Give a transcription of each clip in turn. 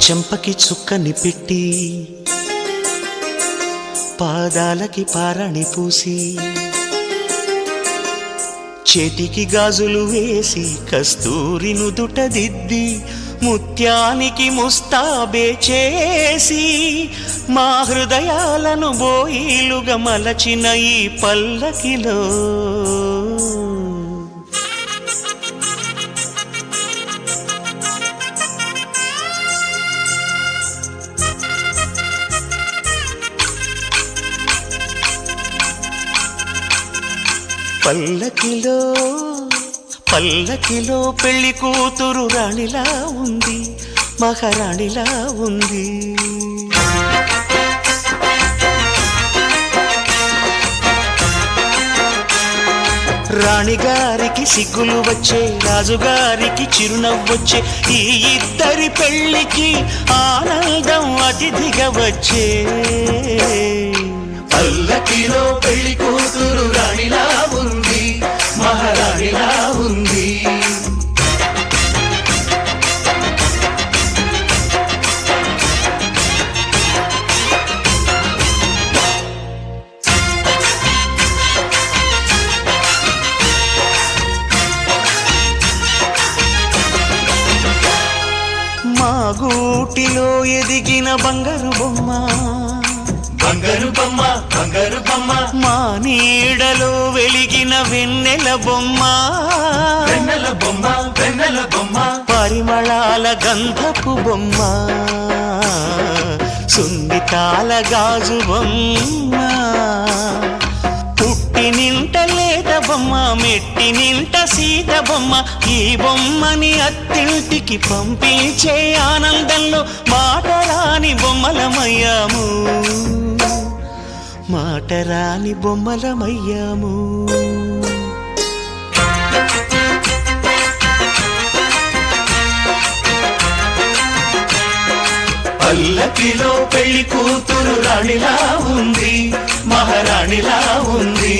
చెంపకి చుక్కని పెట్టి పాదాలకి పారాణి పూసి చేతికి గాజులు వేసి కస్తూరి నుదుట దిద్ది ముత్యానికి ముస్తాబే చేసి మా హృదయాలను బోయిలుగా మలచిన ఈ పల్లకిలో పల్లకిలో పల్లకిలో పెళ్లి కూతురు రాణిలా ఉంది, మహారాణిలా ఉంది. రాణిగారికి సిగ్గులు వచ్చే, రాజుగారికి చిరునవ్వొచ్చే, ఈ ఇద్దరి పెళ్లికి ఆనందం అతిథిగా వచ్చే. పల్లకిలో పెళ్లి కూతురు రాణిలా ఉంది, మహారాణిలా ఉంది. మా గూటిలో ఎదిగిన బంగారు బొమ్మ, బంగారు బొమ్మ, బంగారు బొమ్మ. మా నీడలో వెలిగిన వెన్నెల బొమ్మ, వెన్నెల బొమ్మ, వెన్నెల బొమ్మ. పరిమళాల గంధపు బొమ్మ, సున్నితాల గాజు బొమ్మ. పుట్టి నింట లేత బొమ్మ, మెట్టి నింట సీత బొమ్మ. ఈ బొమ్మని అత్తింటికి పంపించే ఆనందంలో మాటరాని బొమ్మలమయ్యాము, మాటరాని బొమ్మలమయ్యాము. పల్లకిలో పెళ్లి కూతురు రాణిలా ఉంది, మహారాణిలా ఉంది.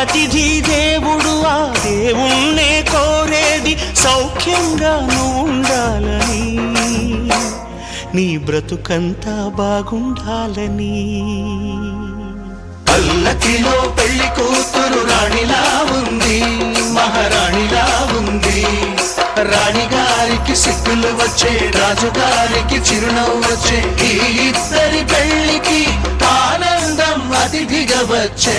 అతిథి దేవుడు ఆ దేవుణ్ణే కోరేది సౌఖ్యంగా నువ్వు ఉండాలని, నీ బ్రతుకంతా బాగుండాలని. పల్లకిలో పెళ్లి కూతురు రాణిలా ఉంది, మహారాణిలా ఉంది. రాణిగారికి సిగ్గులు వచ్చే, రాజుగారికి చిరునవ్వు వచ్చే, ఈ ఇద్దరి పెళ్లికి ఆనందం అతిథిగా వచ్చే.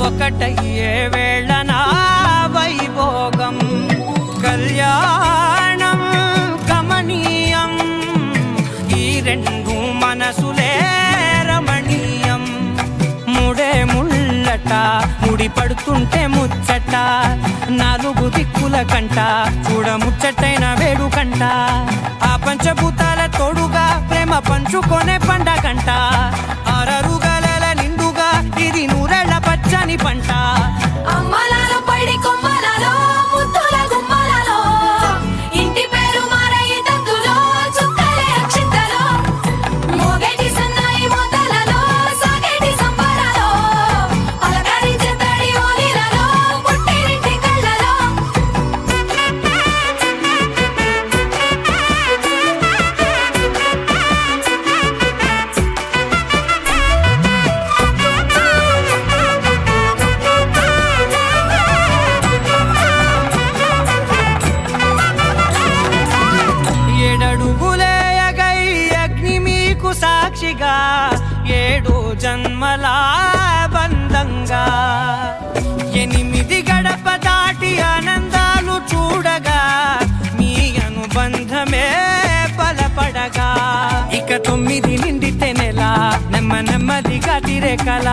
ఒకటయ్యే వేళ నా వైభోగం, కళ్యాణం కమనీయం. ఈ రెండు మనసులే రమణీయం. ముడే ముళ్ళట ముడి పడుతుంటే ముచ్చట, నాలుగు దిక్కుల కంట చూడ ముచ్చటైన వేడుకంట. ఆ పంచభూతాల తోడుగా ప్రేమ పంచుకొనే పండగంట. అరరుగలల నిండుగా ఇది నూరెళ్ళ పచ్చని పంట. అమ్మలాలో పడి కొమ్మలలో ముద్దుల గుమ్మలలో, ఇంటి పేరు మారయ్య తందులో చుక్కలే అక్షింతలో. మోగేటి సన్నాయి మోతలలో సాగేటి సంబరాలో, అలకరించే తడి ఓలిలలో. పండుగ 7 జన్మల బంధంగా 8 గడప దాటి ఆనందాలు చూడగా మీ అనుబంధమే బలపడగా ఇక 9 నిండితే నెల నెమ్మదిగా తిరే కల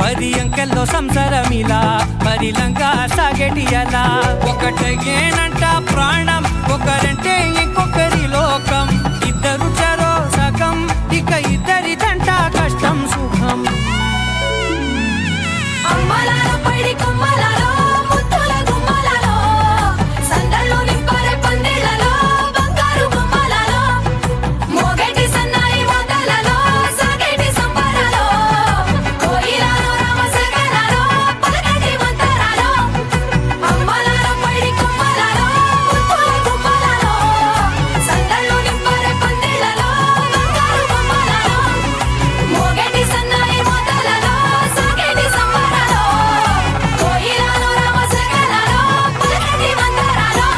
10 అంకెల్లో సంసారమిలా పరిలంగా సాగేటియలా ఒకటేనంట ప్రాణం ఒకరంటే ఇంకొకరి లోకం ఇద్దరు చరో సగం ఇక ఇద్దరిదంట కష్టం సుఖం అమ్మలాలో పడి కొమ్మలాలో ముత్తుల గుమ్మలాలో సందళ్ళు నింపారే పందిళ్ళలో బంగారు బొమ్మలాలో మోగేటి సన్నాయి మోతలలో సాగేటి సంబరాలో కోయిలాలో రామసగనాలో పలకటి మంతరాలో అమ్మలాలో పడి కొమ్మలాలో ముత్తుల గుమ్మలాలో సందళ్ళు నింపారే పందిళ్ళలో బంగారు బొమ్మలాలో మోగేటి సన్నాయి మోతలలో సాగేటి సంబరాలో కోయిలాలో రామసగనాలో పలకటి మంతరాలో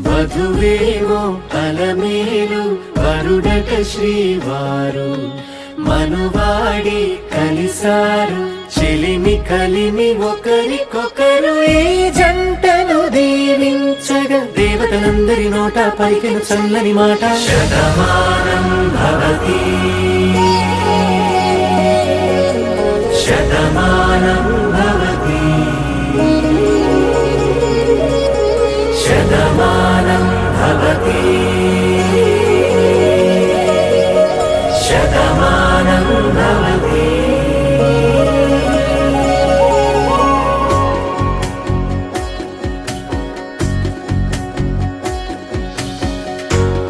వధువేవో అలమేలు వరుడట శ్రీవారు మనువాడి కలిసారు చెలిమి కలిమి ఒకరికొకరు ఈ జంటను దీవించగా దేవతలందరి నోట పలికిన చల్లని మాట శతమానం భవతి శతమానం భవతి శతమానం భవతి శతమానం భవతి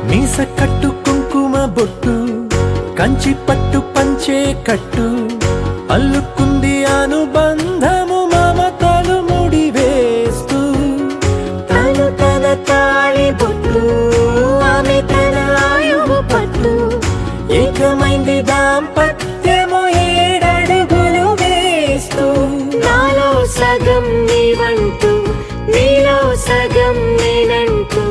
మీస కట్టు కుంకుమ బొట్టు కంచి పట్టు పంచే కట్టు అల్లుకుంది అనుబంధము మమతలు ముడివేస్తూ తను తన తాళి బొట్టు ఆమె తన ఆయువు పట్టు ఏకమైంది దాంపత్యము 7 అడుగులు వేస్తూ నాలో సగం నీవంటూ నీలో సగం నేనంటూ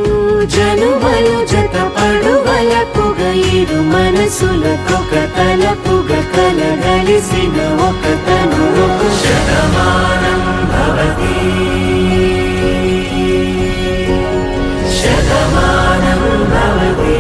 జనుమలు జత పడువలపుగ ఇరు మనసులకొక తలపుగ కలగలిసిన ఒక తను శతమానం భవతి శతమానం భవతి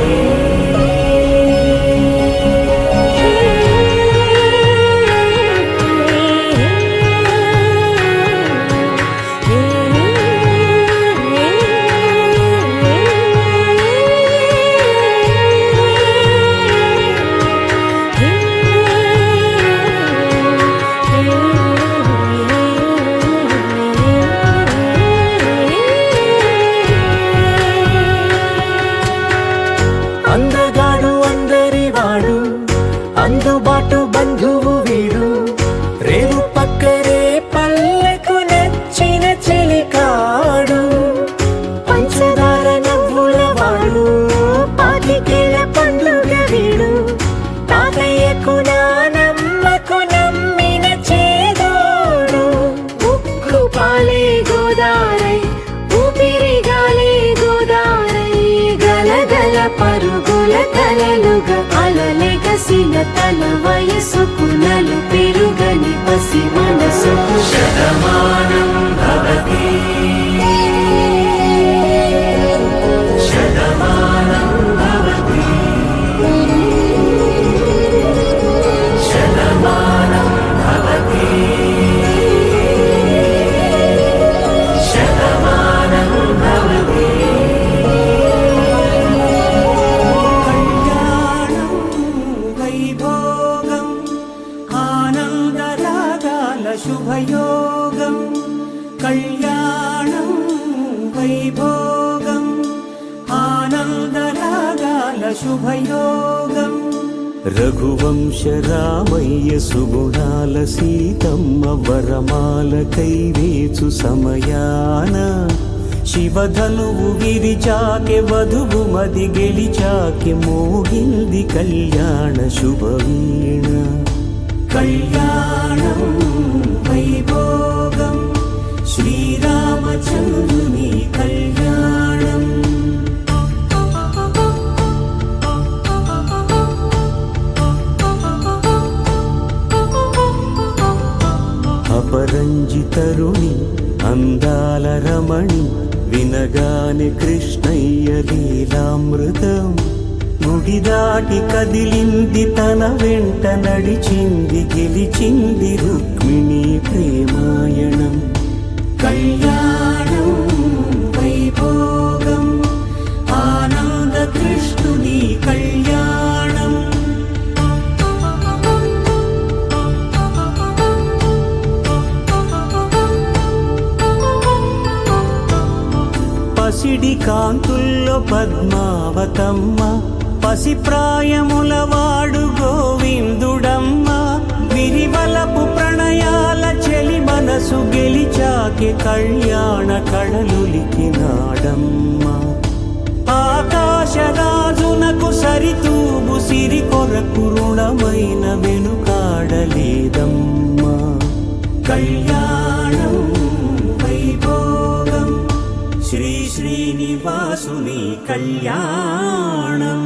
అందగాడు అందరివాడు అందుబాటు బంధువు వీడు రేవు పక్కరే పల్లెకు నచ్చిన చెలికాడు పంచదార నవ్వుల వాడు పాతికేల పండుగ వీడు తాతయ్యకు నానమ్మకు నమ్మిన చేదోడు ఉక్కు పాలే గోదారై ఊపిరి గాలే గోదారై గలగల పరుగుల కలలుగా అలలెగసిన తన వయసుకు నలు పెరుగని పసి మనసుకు శతమానం భవతి శతమానం భవతి శతమానం భవతి శతమానం భవతి కళ్యాణం వైభోగం ఆనందరాగాల శుభయోగం కళ్యాణం వైభోగం ఆనందరాగాల శుభయోగం రఘువంశ రామయ్య సుగుణాల సీతమ్మ వరమాల కైవేచు సమయాన శివధనువు విరిచాకె వధువు మది గెలిచాకె మోగింది కళ్యాణ శుభవీణ. కళ్యాణం వైభోగం శ్రీరామచంద్రుని కళ్యాణం. అపరంజితరుణి అందాల రమణి వినగానే కృష్ణయ్య లీలామృతం. గుడి దాటి కదిలింది తన వెంట నడిచింది గెలిచింది రుక్మిణి ప్రేమాయణం. కళ్యాణం వైభోగం ఆనంద కృష్ణుని కళ్యాణం. పసిడి కాంతుల్లో పద్మావతమ్మ పసిప్రాయముల వాడు గోవిందుడమ్మ. విరివలపు ప్రణయాల చెలి మనసు గెలిచాకే కళ్యాణ కళలులికినాడమ్మ. ఆకాశరాజునకు సరితూగు సిరి కొరకు రుణమైన వెనుకాడలేదమ్మా. కళ్యాణం వైభోగం శ్రీ శ్రీనివాసుని కళ్యాణం.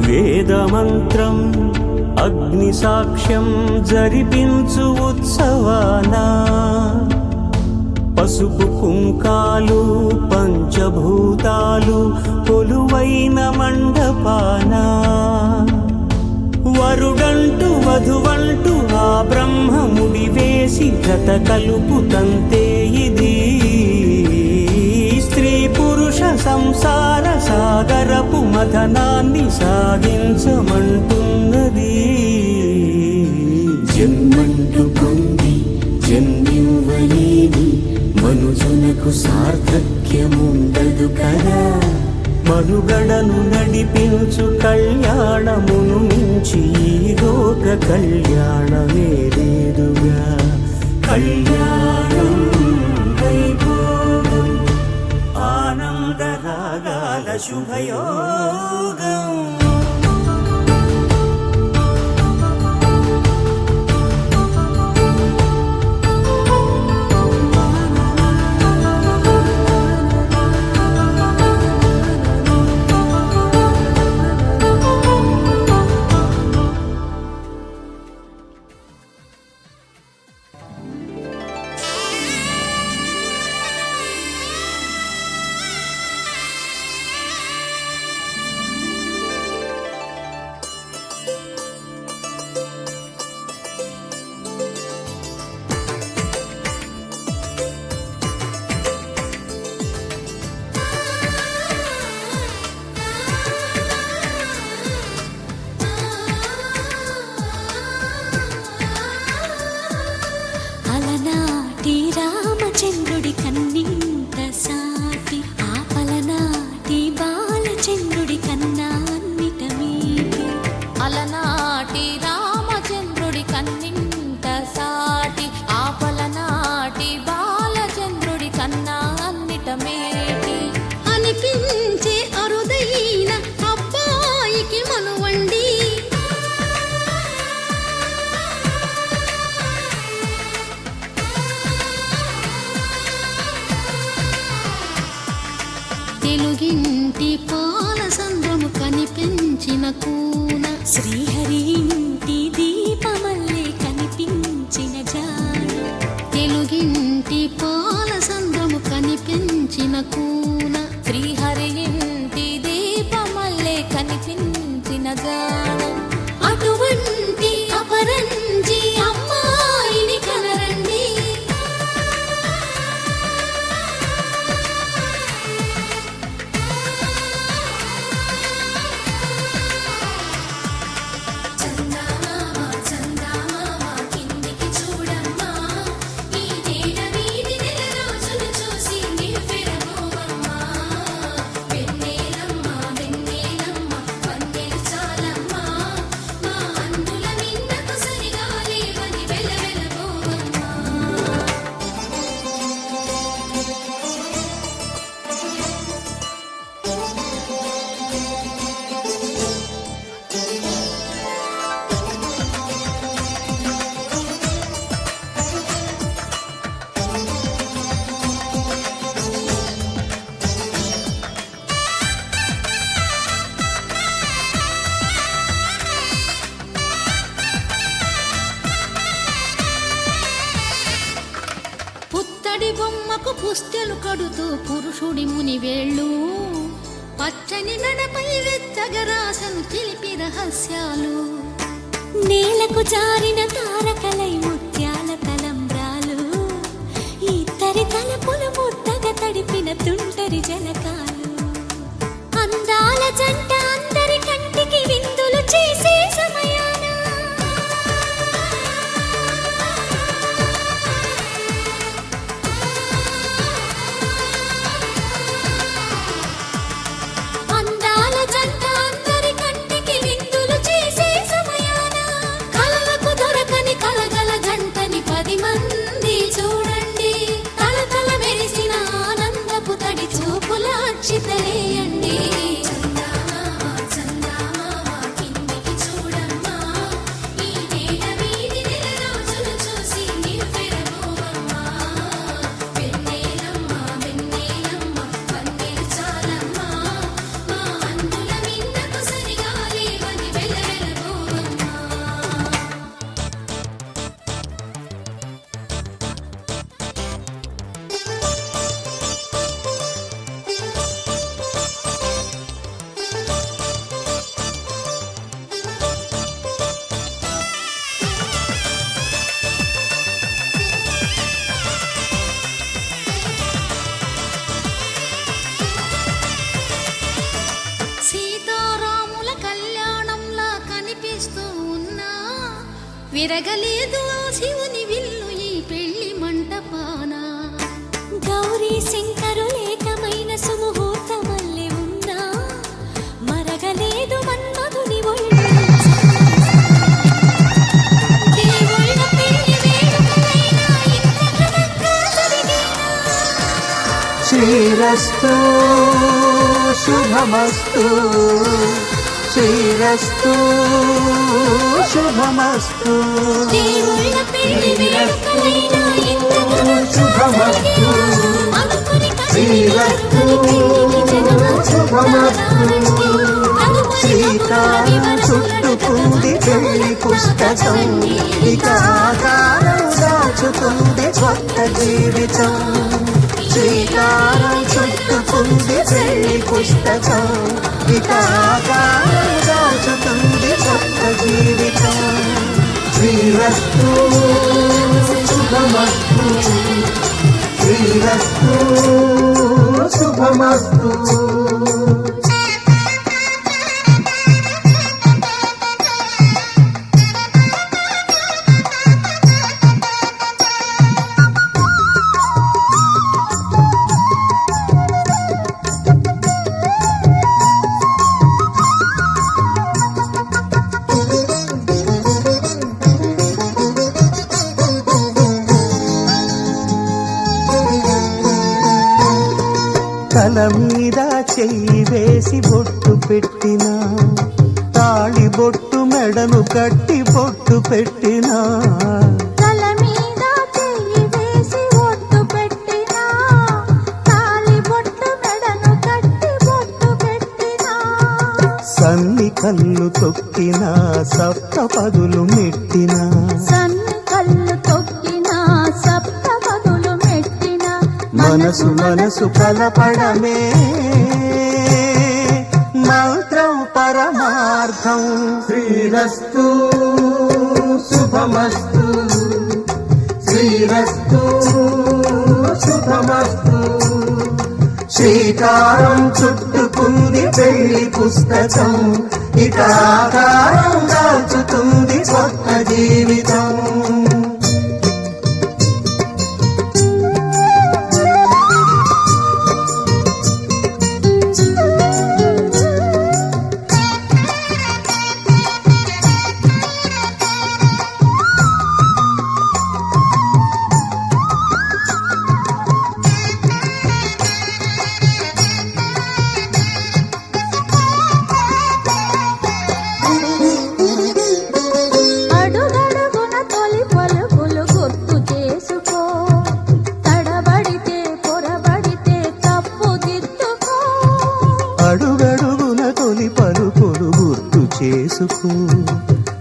వేదమంత్రం అగ్ని సాక్ష్యం జరిపించు ఉత్సవానా. పసుపు కుంకాలు పంచభూతాలు కొలువైన మండపాన. వరుడంటూ వధువంటూ ఆ బ్రహ్మముడి వేసి జత కలుపుతంతే ఇది. స్త్రీ పురుష సంసార సాగరపు మథనాన్ని సాగించమంటున్నది. జన్మంటూ పొంది జన్మివ్వలేని మనుజునకు సార్థక్యముండదు కదా. మనుగడను నడిపించు కళ్యాణమును మించి ఈ లోక కళ్యాణమే లేదుగా. కళ్యాణం వైభోగం ఆనంద రాగాల శుభయోగం. అలనాటి రామచంద్రుడి కన్నింత సాటి ఆపలనాటి బాలచంద్రుడి కన్నా అన్నిట మీటి. అలనాటి రామచంద్రుడి కన్నింత సాటి ఆపలనాటి బాలచంద్రుడి కన్నా అన్నిట మేటి. అనిపించే అరుదైన అబ్బాయికి మనువండి. తెలుగింటి పాల సంద్రము కనిపించిన కూన శ్రీహరి ఇంటి దీపమల్లే కనిపించిన జాడ. తెలుగింటి పాల సంద్రము కనిపించిన కూన శ్రీహరి ఇంటి దీపమల్లే కనిపించిన జాడ. అటువంటి అపరంజి అమ్మాయిని కనరండి. చందమామ కిందికి చూడమ్మా, ఈ నేల వీధి నెలరా బొమ్మకు పుస్తెలు కడుతూ పురుషుడి ముని వేళ్ళు పచ్చని నడపై వెచ్చగరాసను చిలిపి రహస్యాలు నేలకు జారిన తారకలై ముత్యాల తలంబ్రాలు ఇద్దరి తలపులు ముద్దగా తడిపిన తుంటరి జలకాలు అందాల జంట అందరి కంటికి విందులు చేసే సమయాన అందాల జంట అందరి కంటికి విందులు చేసే సమయాన కలలకు దొరకని కలగల జంటని 10 మంది చూడండి తలతల మెరిసిన ఆనందపు తడి చూపుల అచ్చితలేయండి కిందికి చూడమ్మా ఈ నేల వీధి నెల రోజులు చూసి నివ్వెరపోవమ్మా వెన్నెలమ్మ వెన్నెలమ్మ వన్నెలు చాలమ్మా మా అందుల మిన్నకు సరిగా లేవని వెలవెలబోవమ్మా సీతారాముల కళ్యాణంలా కనిపిస్తూ ఉన్నా విరగలేదు ఆ శివుని విల్లు ఈ పెళ్లి మంటపాన గౌరీ శంకరులేకమైన సుముహూర్తమల్లె ఉన్నా మరగలేదు మన్మధుని ఒళ్ళు దేవుళ్ళ పెళ్లి వేడుకలైనా ఇంత ఘనంగా జరిగేనా శ్రీరస్తు శుభమస్తు శ్రీరస్తు శుభమస్తు దేవుళ్ళ పెళ్లి వేడుకలైనా ఇంత ఘనంగా శుభమస్తు అనుకుని శ్రీరస్తు శుభమస్తు శ్రీకారం చుట్టుకుంది పెళ్లి పుస్తకం ఇక ఆకారం దాచుతుంది కొత్త జీవితం శ్రీకారం చుట్టుకుంది పెళ్లి పుస్తకం ఇక ఆకారం దాచుతుంది కొత్త జీవితం శ్రీరస్తు శుభమస్తు శ్రీరస్తు శుభమస్తు తల మీద చెయ్యి వేసి బొట్టు పెట్టినా తాళి బొట్టు మెడను కట్టి బొట్టు పెట్టినా తల మీద చెయ్యి వేసి ఒట్టు పెట్టినా తాళి బొట్టు మెడను కట్టి బొట్టు పెట్టినా సన్ని కళ్ళు తొక్కినా సప్త పదులు మెట్టినా సన్ని కళ్ళు తొక్కినా సప్త పదులు మెట్టినా మనసు మనసు కలపడమే మంత్రం పరమార్థం శ్రీరస్తు శుభమస్తు శ్రీరస్తు శుభమస్తు శ్రీకారం చుట్టుకుంది పెళ్లి పుస్తకం ఇక ఆకారం దాచుతుంది కొత్త జీవితం అడుగడుగున తొలి పలుకులు గుర్తు చేసుకో తడబడితే పొరబడితే తప్పు దిద్దుకో అడుగడుగున తొలి పలుకులు గుర్తు చేసుకో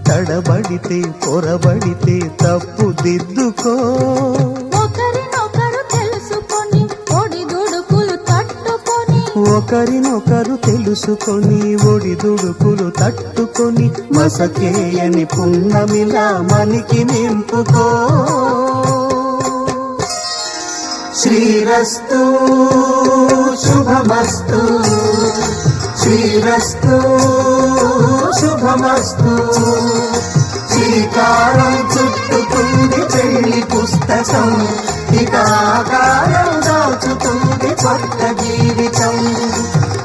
తడబడితే పొరబడితే తప్పు దిద్దుకో ఒకరినొకరు తెలుసుకో ఒకరినొకరు తెలుసుకొని ఒడిదుడుకులు తట్టుకొని మసకేయని పున్నమిలా మనికి నింపుకో. శ్రీరస్తు శుభమస్తు, శ్రీరస్తు శుభమస్తు. శ్రీకారం చుట్టుకుంది పెళ్లి పుస్తకం, ఇక ఆకారం దాచుతుంది కొత్త జీవితం.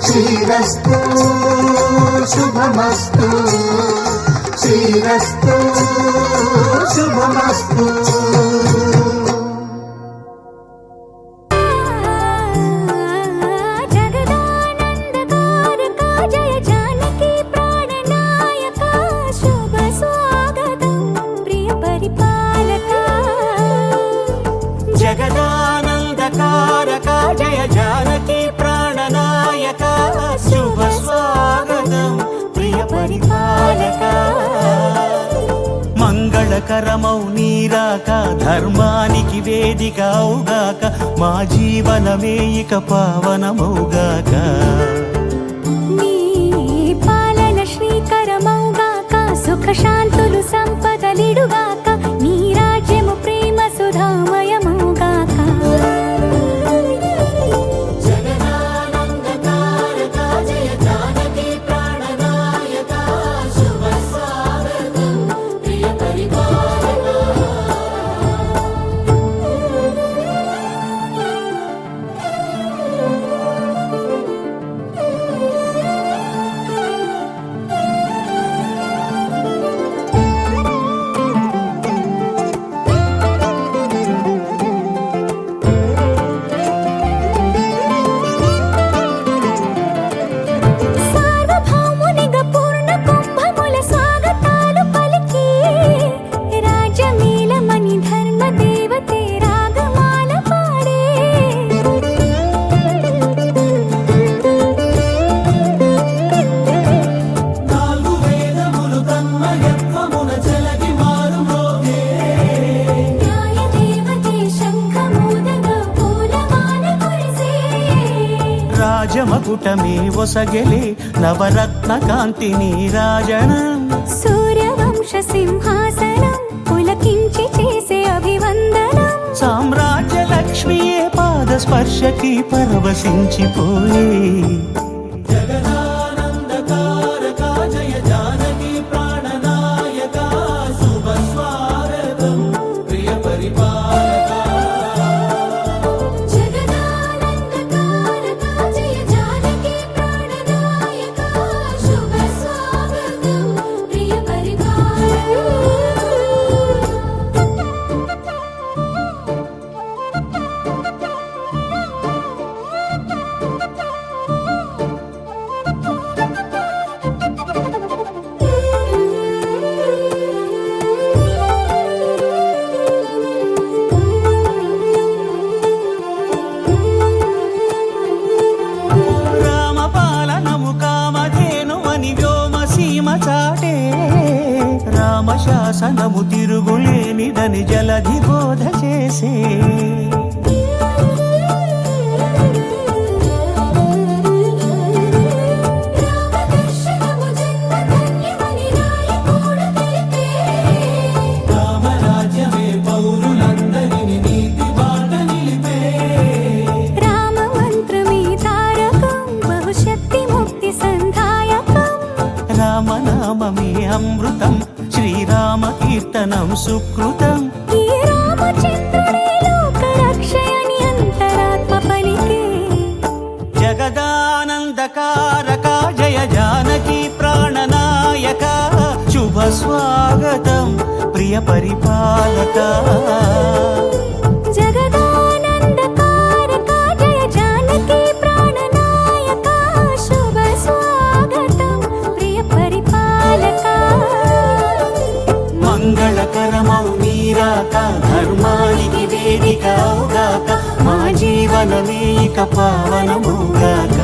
శ్రీరస్తు శుభమస్తు, శ్రీరస్తు శుభమస్తు. జగదానందకారక జయ జానకి ప్రాణనాయక, శుభ స్వాగతం ప్రియ పరిపాలక. మంగళకరమౌ నీరాక, ధర్మానికి వేదిక అవుగాక, మా జీవనమే ఇక పావనమౌగాక. నీ పాలన శ్రీకరమౌగాక, సుఖ శాంతులు సంపదలిడుగాక, నీ రాజ్యము ప్రేమ సుధామయమౌగాక. జగదానందకారక జయ జానకి ప్రాణనాయక, శుభ స్వాగతం ప్రియ పరిపాలక. సార్వభౌమునిగా పూర్ణ కుంభముల స్వాగతాలు పలికి, రాజమేళమని ధర్మ దేవతే రాగమాల పాడే. నాలుగు వేదములు తన్మయత్వమున జలగి మారుమోగే, న్యాయ దేవతే శంఖమూదగా పూలమాల కురిసే. రాజమకుటమే ఒసగెలే నవరత్న కాంతి నీరాజనం. సూర్యవంశ సింహాసనం పులకించి చేసే అభివందనం. సామ్రాజ్య లక్ష్మియే పాద స్పర్శకి పరవశించిపోయే. జగదానందకారక జయ జానకి ప్రాణనాయక, శుభ స్వాగతం ప్రియ పరిపాలక. జగదానందకారక జయ జానకి ప్రాణనాయక, శుభ స్వాగతం ప్రియ పరిపాలక. రామపాలనము కామధేను అని వ్యోమసీమ చాటే, రామశాసనము తిరుగులేనిదని జలధి బోధ చేసే. రామదర్శనము జన్మధన్యమని రాయకూడ తెలిపే. రామరాజ్యమే పౌరులందరిని నీతి బాట నిలిపే. రామమంత్రమే తారకం బహుశక్తి ముక్తి సంధాయకం. రామనామమే అమృతం, శ్రీరామ కీర్తనం సుకృతం. ఈ రామచంద్రుడే లోకరక్షయని అంతరాత్మ పలికే. జగదానందకారక జయ జానకి ప్రాణనాయక, శుభ స్వాగతం ప్రియ పరిపాలక. జగదానందకారక జయ జానకి ప్రాణనాయక, శుభ స్వాగతం ప్రియ పరిపాలక. మంగళకరమౌ నీరాక, ధర్మానికి వేదిక అవుగాక, మా జీవనమే ఇక పావనమౌగాక.